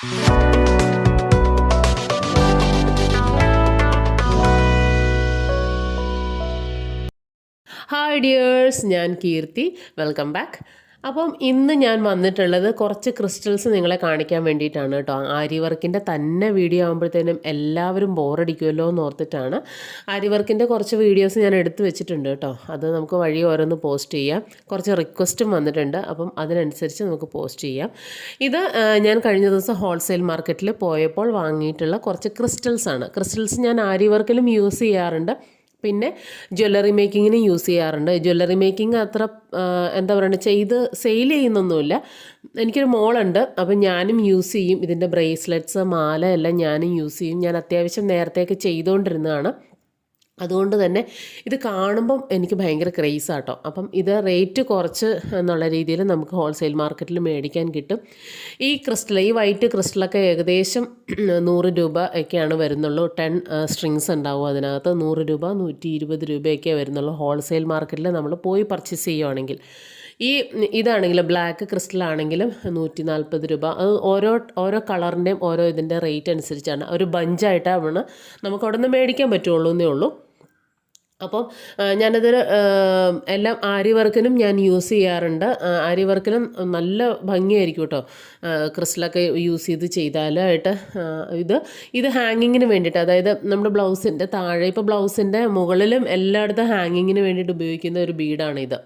Hi dears, ഞാൻ കീർത്തി. Welcome back. അപ്പം ഇന്ന് ഞാൻ വന്നിട്ടുള്ളത് കുറച്ച് ക്രിസ്റ്റൽസ് നിങ്ങളെ കാണിക്കാൻ വേണ്ടിയിട്ടാണ് കേട്ടോ. ആരി വർക്കിൻ്റെ തന്നെ വീഡിയോ ആകുമ്പോഴത്തേനും എല്ലാവരും ബോറടിക്കുമല്ലോ എന്ന് ഓർത്തിട്ടാണ്. ആരി വർക്കിൻ്റെ കുറച്ച് വീഡിയോസ് ഞാൻ എടുത്തു വെച്ചിട്ടുണ്ട് കേട്ടോ. അത് നമുക്ക് വഴി ഓരോന്ന് പോസ്റ്റ് ചെയ്യാം. കുറച്ച് റിക്വസ്റ്റും വന്നിട്ടുണ്ട്, അപ്പം അതിനനുസരിച്ച് നമുക്ക് പോസ്റ്റ് ചെയ്യാം. ഇത് ഞാൻ കഴിഞ്ഞ ദിവസം ഹോൾസെയിൽ മാർക്കറ്റിൽ പോയപ്പോൾ വാങ്ങിയിട്ടുള്ള കുറച്ച് ക്രിസ്റ്റൽസാണ്. ക്രിസ്റ്റൽസ് ഞാൻ ആരി വർക്കിലും യൂസ് ചെയ്യാറുണ്ട്, പിന്നെ ജ്വല്ലറി മേക്കിങ്ങിന് യൂസ് ചെയ്യാറുണ്ട്. ജ്വല്ലറി മേക്കിംഗ് അത്ര എന്താ പറയുക ചെയ്ത് സെയിൽ ചെയ്യുന്നൊന്നുമില്ല. എനിക്കൊരു മോളുണ്ട്, അപ്പം ഞാനും യൂസ് ചെയ്യും. ഇതിൻ്റെ ബ്രേസ്ലെറ്റ്സ്, മാല എല്ലാം ഞാനും യൂസ് ചെയ്യും. ഞാൻ അത്യാവശ്യം നേരത്തെയൊക്കെ ചെയ്തുകൊണ്ടിരുന്നതാണ്. അതുകൊണ്ട് തന്നെ ഇത് കാണുമ്പം എനിക്ക് ഭയങ്കര ക്രേസാട്ടോ. അപ്പം ഇത് റേറ്റ് കുറച്ച് എന്നുള്ള രീതിയിൽ നമുക്ക് ഹോൾസെയിൽ മാർക്കറ്റിൽ മേടിക്കാൻ കിട്ടും. ഈ ക്രിസ്റ്റൽ, ഈ വൈറ്റ് ക്രിസ്റ്റലൊക്കെ ഏകദേശം 100 രൂപ ഒക്കെയാണ് വരുന്നുള്ളൂ. 10 സ്ട്രിങ്സ് ഉണ്ടാവും അതിനകത്ത്. 100 രൂപ 120 രൂപയൊക്കെ വരുന്നുള്ളൂ ഹോൾസെയിൽ മാർക്കറ്റിൽ നമ്മൾ പോയി പർച്ചേസ് ചെയ്യുവാണെങ്കിൽ. ഇതാണെങ്കിലും ബ്ലാക്ക് ക്രിസ്റ്റൽ ആണെങ്കിലും 140 രൂപ. അത് ഓരോ കളറിൻ്റെയും ഓരോ ഇതിൻ്റെ റേറ്റ് അനുസരിച്ചാണ്. ഒരു ബഞ്ചായിട്ടാണ് നമുക്ക് അവിടെ നിന്ന് മേടിക്കാൻ പറ്റുള്ളൂ എന്നേ ഉള്ളൂ. അപ്പം ഞാനതിൽ എല്ലാം ആരി വർക്കിനും ഞാൻ യൂസ് ചെയ്യാറുണ്ട്. ആരി വർക്കിനും നല്ല ഭംഗിയായിരിക്കും കേട്ടോ ക്രിസ്റ്റലൊക്കെ യൂസ് ചെയ്താലായിട്ട്. ഇത് ഹാങ്ങിങ്ങിന് വേണ്ടിയിട്ട്, അതായത് നമ്മുടെ ബ്ലൗസിൻ്റെ താഴെ, ഇപ്പോൾ ബ്ലൗസിൻ്റെ മുകളിലും എല്ലായിടത്തും ഹാങ്ങിങ്ങിന് വേണ്ടിയിട്ട് ഉപയോഗിക്കുന്ന ഒരു ബീഡാണിത്.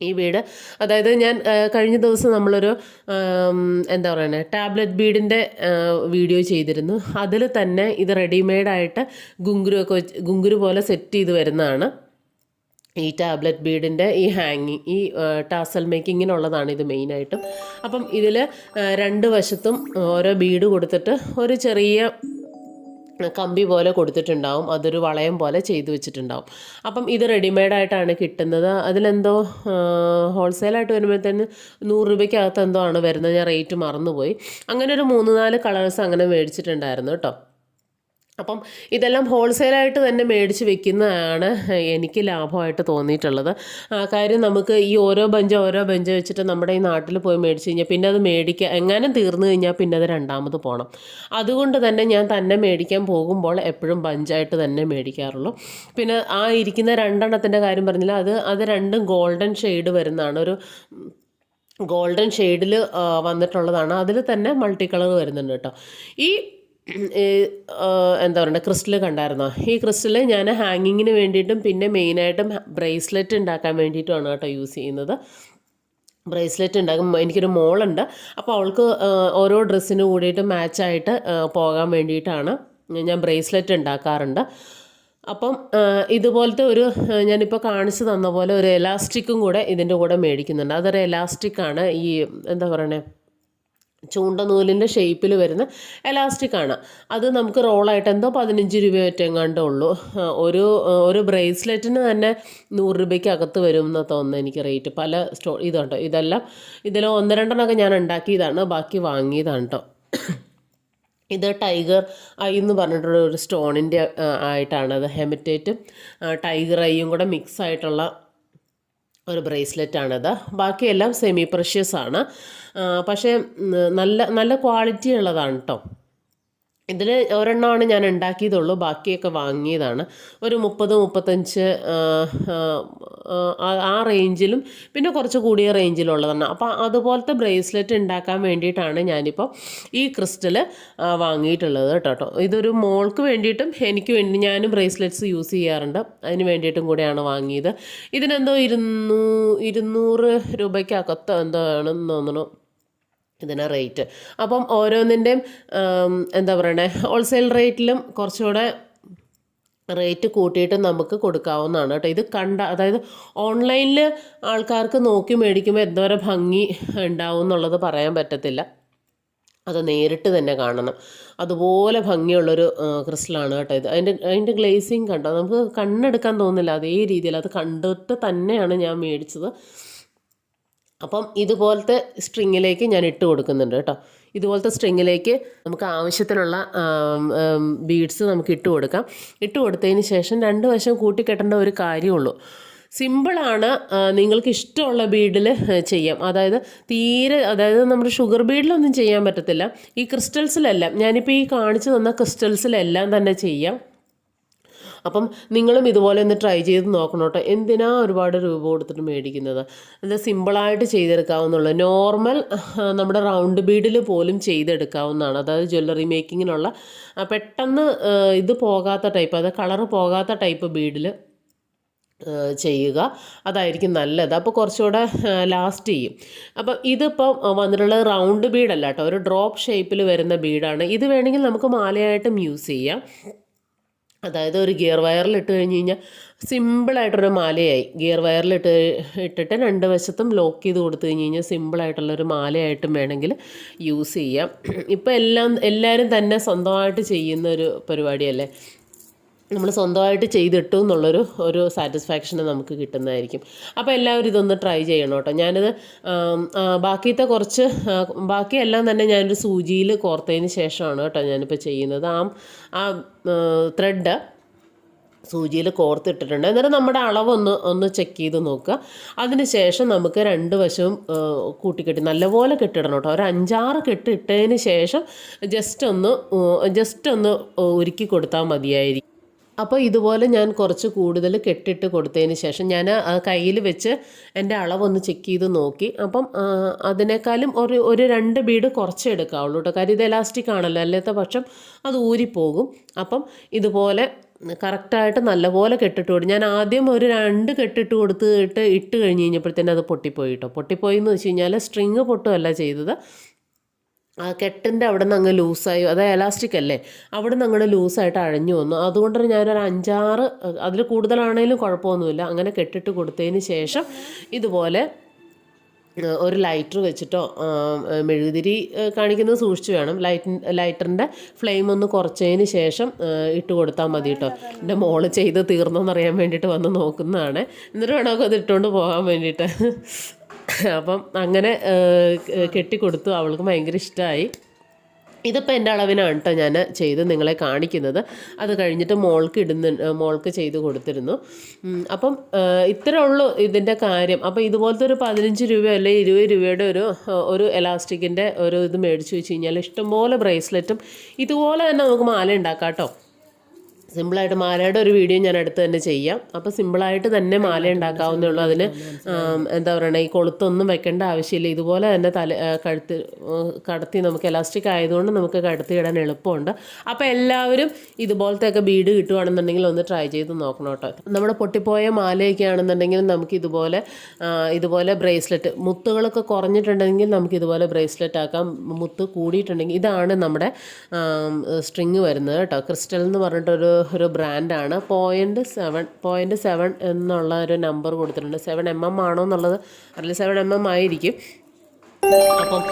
ഈ ബീഡ്, അതായത് ഞാൻ കഴിഞ്ഞ ദിവസം നമ്മളൊരു എന്താ പറയുന്നത് ടാബ്ലറ്റ് ബീഡിൻ്റെ വീഡിയോ ചെയ്തിരുന്നു. അതിൽ തന്നെ ഇത് റെഡിമെയ്ഡായിട്ട് ഗുങ്കുരു പോലെ സെറ്റ് ചെയ്ത് വരുന്നതാണ് ഈ ടാബ്ലറ്റ് ബീഡിൻ്റെ ഈ ഹാങ്ങിങ്. ഈ ടാസൽ മേക്കിങ്ങിനുള്ളതാണ് ഇത് മെയിനായിട്ടും. അപ്പം ഇതിൽ 2 വശത്തും ഓരോ ബീഡ് കൊടുത്തിട്ട് ഒരു ചെറിയ കമ്പി പോലെ കൊടുത്തിട്ടുണ്ടാവും. അതൊരു വളയം പോലെ ചെയ്തു വെച്ചിട്ടുണ്ടാവും. അപ്പം ഇത് റെഡിമെയ്ഡായിട്ടാണ് കിട്ടുന്നത്. അതിലെന്തോ ഹോൾസെയിലായിട്ട് വരുമ്പോഴത്തേന് 100 രൂപയ്ക്കകത്ത് എന്തോ ആണ് വരുന്നത്. ഞാൻ റേറ്റ് മറന്നുപോയി. അങ്ങനെ ഒരു 3-4 കളേഴ്സ് അങ്ങനെ മേടിച്ചിട്ടുണ്ടായിരുന്നു കേട്ടോ. അപ്പം ഇതെല്ലാം ഹോൾസെയിലായിട്ട് തന്നെ മേടിച്ച് വെക്കുന്നതാണ് എനിക്ക് ലാഭമായിട്ട് തോന്നിയിട്ടുള്ളത്. കാര്യം നമുക്ക് ഈ ഓരോ ബഞ്ച് വെച്ചിട്ട് നമ്മുടെ ഈ നാട്ടിൽ പോയി മേടിച്ച് കഴിഞ്ഞാൽ പിന്നെ അത് എങ്ങാനും തീർന്നു കഴിഞ്ഞാൽ പിന്നെ അത് രണ്ടാമത് പോകണം. അതുകൊണ്ട് തന്നെ ഞാൻ തന്നെ മേടിക്കാൻ പോകുമ്പോൾ എപ്പോഴും ബഞ്ചായിട്ട് തന്നെ മേടിക്കാറുള്ളൂ. പിന്നെ ആ ഇരിക്കുന്ന 2 കാര്യം പറഞ്ഞില്ല, അത് രണ്ടും ഗോൾഡൻ ഷെയ്ഡ് വരുന്നതാണ്. ഒരു ഗോൾഡൻ ഷെയ്ഡിൽ വന്നിട്ടുള്ളതാണ്. അതിൽ തന്നെ മൾട്ടി കളർ വരുന്നുണ്ട് കേട്ടോ. ഈ എന്താ പറയുക ക്രിസ്റ്റൽ കണ്ടായിരുന്നോ? ഈ ക്രിസ്റ്റൽ ഞാൻ ഹാങ്ങിങ്ങിന് വേണ്ടിയിട്ടും പിന്നെ മെയിനായിട്ടും ബ്രേസ്ലെറ്റ് ഉണ്ടാക്കാൻ വേണ്ടിയിട്ടുമാണ് കേട്ടോ യൂസ് ചെയ്യുന്നത്. ബ്രേസ്ലെറ്റ് ഉണ്ടാക്കും. എനിക്കൊരു മോളുണ്ട്, അപ്പോൾ അവൾക്ക് ഓരോ ഡ്രസ്സിന് കൂടിയിട്ട് മാച്ചായിട്ട് പോകാൻ വേണ്ടിയിട്ടാണ് ഞാൻ ബ്രേസ്ലെറ്റ് ഉണ്ടാക്കാറുണ്ട്. അപ്പം ഇതുപോലത്തെ ഞാനിപ്പോൾ കാണിച്ചു തന്ന പോലെ ഒരു എലാസ്റ്റിക്കും കൂടെ ഇതിൻ്റെ കൂടെ മേടിക്കുന്നുണ്ട്. അതൊരു എലാസ്റ്റിക്കാണ്. ഈ എന്താ പറയണേ ചൂണ്ട നൂലിൻ്റെ ഷേപ്പിൽ വരുന്ന എലാസ്റ്റിക്കാണ്. അത് നമുക്ക് റോളായിട്ട് എന്തോ 15 രൂപ ഒറ്റെങ്ങാണ്ടേ ഉള്ളൂ. ഒരു ബ്രേസ്ലെറ്റിന് തന്നെ 100 രൂപയ്ക്കകത്ത് വരും എന്ന് തോന്നുന്നു എനിക്ക് റേറ്റ്. പല ഇതുണ്ടോ, ഇതിൽ 1-2 ഞാൻ ഉണ്ടാക്കിയതാണ്, ബാക്കി വാങ്ങിയതാണ് കേട്ടോ. ഇത് ടൈഗർ ഐ എന്ന് പറഞ്ഞിട്ടുള്ള ഒരു സ്റ്റോണിൻ്റെ ആയിട്ടാണ്. അത് ഹെമറ്റേറ്റും ടൈഗർ ഐയും കൂടെ മിക്സ് ആയിട്ടുള്ള ഒരു ബ്രേസ്ലെറ്റാണിത്. ബാക്കിയെല്ലാം സെമി പ്രഷ്യസ് ആണ്, പക്ഷേ നല്ല ക്വാളിറ്റി ഉള്ളതാണ് കേട്ടോ. ഇതിൽ ഒരെണ്ണമാണ് ഞാൻ ഉണ്ടാക്കിയതുള്ളൂ, ബാക്കിയൊക്കെ വാങ്ങിയതാണ്. ഒരു 30-35 ആ റേഞ്ചിലും പിന്നെ കുറച്ച് കൂടിയ റേഞ്ചിലുള്ളതാണ്. അപ്പോൾ അതുപോലത്തെ ബ്രേസ്ലെറ്റ് ഉണ്ടാക്കാൻ വേണ്ടിയിട്ടാണ് ഞാനിപ്പോൾ ഈ ക്രിസ്റ്റൽ വാങ്ങിയിട്ടുള്ളത് കേട്ടോ. ഇതൊരു മോൾക്ക് വേണ്ടിയിട്ടും എനിക്ക് വേണ്ടി ഞാനും ബ്രേസ്ലെറ്റ്സ് യൂസ് ചെയ്യാറുണ്ട്, അതിന് വേണ്ടിയിട്ടും കൂടെയാണ് വാങ്ങിയത്. ഇതിനെന്തോ 200 രൂപയ്ക്കകത്ത് എന്തോ ആണെന്ന് തോന്നുന്നു ഇതിന് റേറ്റ്. അപ്പം ഓരോന്നിൻ്റെയും എന്താ പറയണേ ഹോൾസെയിൽ റേറ്റിലും കുറച്ചുകൂടെ റേറ്റ് കൂട്ടിയിട്ട് നമുക്ക് കൊടുക്കാവുന്നതാണ് കേട്ടോ. ഇത് അതായത് ഓൺലൈനിൽ ആൾക്കാർക്ക് നോക്കി മേടിക്കുമ്പോൾ എന്തോരം ഭംഗി ഉണ്ടാവും എന്നുള്ളത് പറയാൻ പറ്റത്തില്ല. അത് നേരിട്ട് തന്നെ കാണണം. അതുപോലെ ഭംഗിയുള്ളൊരു ക്രിസ്റ്റലാണ് കേട്ടോ ഇത്. അതിൻ്റെ ഗ്ലേസിങ് കണ്ടോ, നമുക്ക് കണ്ണെടുക്കാൻ തോന്നില്ല. അതേ രീതിയിൽ അത് കണ്ടിട്ട് തന്നെയാണ് ഞാൻ മേടിച്ചത്. അപ്പം ഇതുപോലത്തെ സ്ട്രിങ്ങിലേക്ക് ഞാൻ ഇട്ട് കൊടുക്കുന്നുണ്ട് കേട്ടോ. ഇതുപോലത്തെ സ്ട്രിങ്ങിലേക്ക് നമുക്ക് ആവശ്യത്തിനുള്ള ബീഡ്സ് നമുക്ക് ഇട്ട് കൊടുക്കാം. ഇട്ട് കൊടുത്തതിന് ശേഷം 2 വശം കൂട്ടിക്കെട്ടേണ്ട ഒരു കാര്യമുള്ളൂ. സിമ്പിളാണ്. നിങ്ങൾക്ക് ഇഷ്ടമുള്ള ബീഡിൽ ചെയ്യാം. അതായത് നമ്മുടെ ഷുഗർ ബീഡിലൊന്നും ചെയ്യാൻ പറ്റത്തില്ല. ഈ ക്രിസ്റ്റൽസിലെല്ലാം ഞാനിപ്പോൾ ഈ കാണിച്ചു തന്ന ക്രിസ്റ്റൽസിലെല്ലാം തന്നെ ചെയ്യാം. അപ്പം നിങ്ങളും ഇതുപോലെ ഒന്ന് ട്രൈ ചെയ്ത് നോക്കണം കേട്ടോ. എന്തിനാ ഒരുപാട് രൂപ കൊടുത്തിട്ട് മേടിക്കുന്നത്? അത് സിമ്പിളായിട്ട് ചെയ്തെടുക്കാവുന്നുള്ളൂ. നോർമൽ നമ്മുടെ റൗണ്ട് ബീഡിൽ പോലും ചെയ്തെടുക്കാവുന്നതാണ്. അതായത് ജ്വല്ലറി മേക്കിങ്ങിനുള്ള പെട്ടെന്ന് ഇത് പോകാത്ത ടൈപ്പ്, അത് കളറ് പോകാത്ത ടൈപ്പ് ബീഡിൽ ചെയ്യുക. അതായിരിക്കും നല്ലത്. അപ്പോൾ കുറച്ചുകൂടെ ലാസ്റ്റ് ചെയ്യും. അപ്പം ഇതിപ്പം വന്നിട്ടുള്ളത് റൗണ്ട് ബീഡല്ല കേട്ടോ, ഒരു ഡ്രോപ്പ് ഷേപ്പിൽ വരുന്ന ബീഡാണ്. ഇത് വേണമെങ്കിൽ നമുക്ക് മാലയായിട്ടും യൂസ് ചെയ്യാം. അതായത് ഒരു ഗിയർ വയറിൽ ഇട്ട് കഴിഞ്ഞ് കഴിഞ്ഞാൽ സിമ്പിളായിട്ടൊരു മാലയായി. ഗിയർ വയറിൽ ഇട്ടിട്ട് രണ്ട് വശത്തും ലോക്ക് ചെയ്ത് കൊടുത്തു കഴിഞ്ഞ് കഴിഞ്ഞാൽ സിമ്പിളായിട്ടുള്ളൊരു മാലയായിട്ടും വേണമെങ്കിൽ യൂസ് ചെയ്യാം. ഇപ്പം എല്ലാവരും തന്നെ സ്വന്തമായിട്ട് ചെയ്യുന്ന ഒരു പരിപാടിയല്ലേ. നമ്മൾ സ്വന്തമായിട്ട് ചെയ്തിട്ടു എന്നുള്ളൊരു സാറ്റിസ്ഫാക്ഷൻ നമുക്ക് കിട്ടുന്നതായിരിക്കും. അപ്പോൾ എല്ലാവരും ഇതൊന്ന് ട്രൈ ചെയ്യണം കേട്ടോ. ഞാനിത് ബാക്കിയെല്ലാം തന്നെ ഞാനൊരു സൂചിയിൽ കോർത്തതിന് ശേഷമാണ് കേട്ടോ ഞാനിപ്പോൾ ചെയ്യുന്നത്. ആ ത്രെഡ് സൂചിയിൽ കോർത്തിട്ടിട്ടുണ്ട്. എന്നിട്ട് നമ്മുടെ അളവൊന്ന് ചെക്ക് ചെയ്ത് നോക്കുക. അതിന് ശേഷം നമുക്ക് രണ്ട് വശവും കൂട്ടിക്കെട്ടി നല്ലപോലെ കെട്ടിടണം കേട്ടോ. ഒരു 5-6 കെട്ട് ഇട്ടതിന് ശേഷം ജസ്റ്റ് ഒന്ന് ഉരുക്കി കൊടുത്താൽ മതിയായിരിക്കും. അപ്പോൾ ഇതുപോലെ ഞാൻ കുറച്ച് കൂടുതൽ കെട്ടിട്ട് കൊടുത്തതിന് ശേഷം ഞാൻ കയ്യിൽ വെച്ച് എൻ്റെ അളവൊന്ന് ചെക്ക് ചെയ്ത് നോക്കി. അപ്പം അതിനേക്കാളും ഒരു 2 ബീഡ് കുറച്ചേ എടുക്കാവുള്ളൂ കേട്ടോ. കാര്യം ഇത് എലാസ്റ്റിക് ആണല്ലോ, അല്ലാത്ത പക്ഷം അത് ഊരിപ്പോകും. അപ്പം ഇതുപോലെ കറക്റ്റായിട്ട് നല്ലപോലെ കെട്ടിട്ട് കൊടുക്കും. ഞാൻ ആദ്യം ഒരു 2 കെട്ടിട്ട് ഇട്ട് കഴിഞ്ഞ് കഴിഞ്ഞപ്പോഴത്തേനും അത് പൊട്ടിപ്പോയി കേട്ടോ. പൊട്ടിപ്പോയി എന്ന് വെച്ച് കഴിഞ്ഞാൽ സ്ട്രിങ് പൊട്ടുമല്ല ചെയ്തത്, ആ കെട്ടിൻ്റെ അവിടെ നിന്ന് അങ്ങ് ലൂസായി, അത് എലാസ്റ്റിക് അല്ലേ, അവിടെ നിന്ന് അങ്ങോട്ട് ലൂസായിട്ട് അഴഞ്ഞു വന്നു. അതുകൊണ്ടാണ് ഞാനൊരു 5-6, അതിൽ കൂടുതലാണെങ്കിലും കുഴപ്പമൊന്നുമില്ല, അങ്ങനെ കെട്ടിട്ട് കൊടുത്തതിന് ശേഷം ഇതുപോലെ ഒരു ലൈറ്റർ വെച്ചിട്ടോ മെഴുകുതിരി കാണിക്കുന്നത് സൂക്ഷിച്ച് വേണം. ലൈറ്ററിൻ്റെ ഫ്ലെയിം ഒന്ന് കുറച്ചതിന് ശേഷം ഇട്ട് കൊടുത്താൽ മതി കേട്ടോ. എൻ്റെ മോള് ചെയ്ത് തീർന്നോന്നറിയാൻ വേണ്ടിയിട്ട് വന്ന് നോക്കുന്നതാണ്. എന്നിട്ട് വേണമെങ്കിൽ അത് ഇട്ടുകൊണ്ട് പോകാൻ വേണ്ടിയിട്ട്. അപ്പം അങ്ങനെ കെട്ടിക്കൊടുത്തു. അവൾക്ക് ഭയങ്കര ഇഷ്ടമായി. ഇതിപ്പോൾ എൻ്റെ അളവിനാണ് കേട്ടോ ഞാൻ ചെയ്ത് നിങ്ങളെ കാണിക്കുന്നത്. അത് കഴിഞ്ഞിട്ട് മോൾക്ക് ചെയ്ത് കൊടുത്തിരുന്നു. അപ്പം ഇത്രേ ഉള്ളൂ ഇതിൻ്റെ കാര്യം. അപ്പോൾ ഇതുപോലത്തെ ഒരു 15 രൂപ അല്ലെങ്കിൽ 20 രൂപയുടെ ഒരു എലാസ്റ്റിക്കിൻ്റെ ഇത് മേടിച്ച് വെച്ച് കഴിഞ്ഞാൽ ഇഷ്ടംപോലെ ബ്രേസ്ലെറ്റും ഇതുപോലെ തന്നെ നമുക്ക് മാല ഉണ്ടാക്കാം കേട്ടോ. സിമ്പിളായിട്ട് മാലയുടെ ഒരു വീഡിയോ ഞാൻ അടുത്ത് തന്നെ ചെയ്യാം. അപ്പോൾ സിമ്പിളായിട്ട് തന്നെ മാല ഉണ്ടാക്കാവുന്നേ ഉള്ളൂ. അതിന് എന്താ പറയുക, ഈ കൊളുത്തൊന്നും വെക്കേണ്ട ആവശ്യമില്ല. ഇതുപോലെ തന്നെ കടത്തി നമുക്ക് എലാസ്റ്റിക് ആയതുകൊണ്ട് നമുക്ക് കടത്തിയിടാൻ എളുപ്പമുണ്ട്. അപ്പോൾ എല്ലാവരും ഇതുപോലത്തെയൊക്കെ ബീഡ് കിട്ടുകയാണെന്നുണ്ടെങ്കിൽ ഒന്ന് ട്രൈ ചെയ്ത് നോക്കണം കേട്ടോ. നമ്മുടെ പൊട്ടിപ്പോയ മാലയൊക്കെ ആണെന്നുണ്ടെങ്കിൽ നമുക്ക് ഇതുപോലെ ബ്രേസ്ലെറ്റ്, മുത്തുകളൊക്കെ കുറഞ്ഞിട്ടുണ്ടെങ്കിൽ നമുക്ക് ഇതുപോലെ ബ്രേസ്ലെറ്റ് ആക്കാം. മുത്ത് കൂടിയിട്ടുണ്ടെങ്കിൽ ഇതാണ് നമ്മുടെ സ്ട്രിങ് വരുന്നത് കേട്ടോ. ക്രിസ്റ്റൽ എന്ന് പറഞ്ഞിട്ടൊരു ബ്രാൻഡാണ്. 0.7 എന്നുള്ള ഒരു നമ്പർ കൊടുത്തിട്ടുണ്ട്. 7 mm ആണോ എന്നുള്ളത് അല്ലെങ്കിൽ 7 mm ആയിരിക്കും. അപ്പം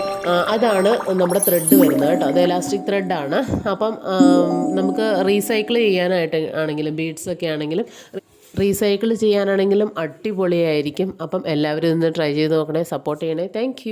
അതാണ് നമ്മുടെ ത്രെഡ് വരുന്നത് കേട്ടോ. അത് എലാസ്റ്റിക് ത്രെഡാണ്. അപ്പം നമുക്ക് റീസൈക്കിൾ ചെയ്യാനായിട്ട് ആണെങ്കിലും ബീഡ്സൊക്കെ ആണെങ്കിലും റീസൈക്കിൾ ചെയ്യാനാണെങ്കിലും അടിപൊളിയായിരിക്കും. അപ്പം എല്ലാവരും ഇന്ന് ട്രൈ ചെയ്ത് നോക്കണേ, സപ്പോർട്ട് ചെയ്യണേ. താങ്ക്